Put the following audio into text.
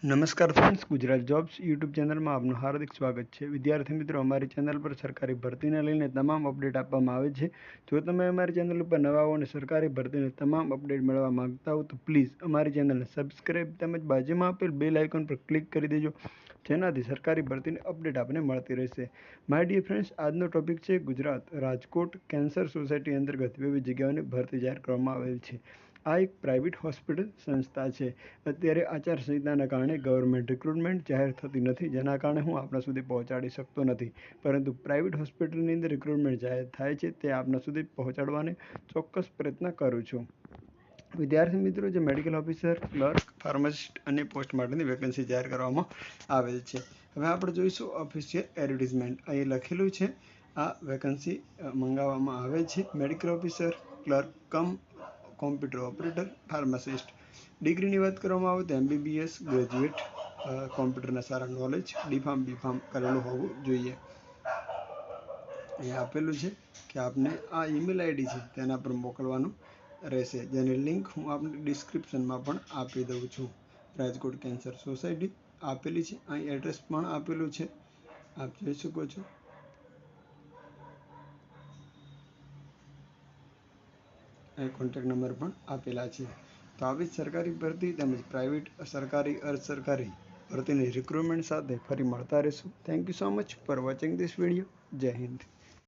નમસ્કાર friends, Gujarat jobs YouTube ચેનલમાં આપનું હાર્દિક સ્વાગત છે। વિદ્યાર્થી મિત્રો, અમારી ચેનલ પર સરકારી ભરતીને લઈને તમામ અપડેટ આપવામાં આવે છે। જો તમે અમારી ચેનલ ઉપર નવા હો અને સરકારી ભરતીને તમામ અપડેટ મેળવવા માંગતા હો તો પ્લીઝ અમારી ચેનલને સબસ્ક્રાઈબ તેમજ બાજુમાં આપેલ બેલ આઇકોન પર ક્લિક કરી દેજો, જેનાથી સરકારી ભરતીની અપડેટ આપને મળતી રહેશે। માય ડિયર ફ્રેન્ડ્સ, આજનો ટોપિક છે ગુજરાત રાજકોટ કેન્સર સોસાયટી અંતર્ગત વિવિધ જગ્યાઓની ભરતી જાહેર કરવામાં આવેલ છે। આ એક પ્રાઇવેટ હોસ્પિટલ સંસ્થા છે। અત્યારે આચારસંહિતાના કારણે ગવર્મેન્ટ રિક્રુટમેન્ટ જાહેર થતી નથી, જેના કારણે હું આપણા સુધી પહોંચાડી શકતો નથી, પરંતુ પ્રાઇવેટ હોસ્પિટલની અંદર રિક્રુટમેન્ટ જાહેર થાય છે તે આપણા સુધી પહોંચાડવાને ચોક્કસ પ્રયત્ન કરું છું। વિદ્યાર્થી મિત્રો, જે મેડિકલ ઓફિસર, ક્લર્ક, ફાર્માસિસ્ટ અને પોસ્ટ માટેની વેકેન્સી જાહેર કરવામાં આવેલ છે। હવે આપણે જોઈશું ઓફિશિયલ એડવર્ટિઝમેન્ટ। અહીં લખેલું છે આ વેકેન્સી મંગાવવામાં આવે છે મેડિકલ ઓફિસર, ક્લર્ક કમ કોમ્પ્યુટર ઓપરેટર, ફાર્માસિસ્ટ। ડિગ્રીની વાત કરવામાં આવે તો MBBS ગ્રેજ્યુએટ, કોમ્પ્યુટરના સારા નોલેજ, ડીફાર્મ બીફાર્મ કરેલું હોવું જોઈએ। અહીંયા આપેલું છે કે આપને આ ઈમેલ આઈડી છે તેના પર મોકલવાનું રહેશે, જેની લિંક હું આપને ડિસ્ક્રિપ્શનમાં પણ આપી દઉં છું। રાજકોટ કેન્સર સોસાયટી આપેલી છે, અહીં એડ્રેસ પણ આપેલું છે, આપ જોઈ શકો છો। અહીં કોન્ટેક્ટ નંબર પણ આપેલા છે। તો આવી જ સરકારી ભરતી તેમજ પ્રાઇવેટ, સરકારી, અર્ધ સરકારી ભરતીની રિક્રુટમેન્ટ સાથે ફરી મળતા રહીશું। Thank you so much for watching this video. જય હિન્દ।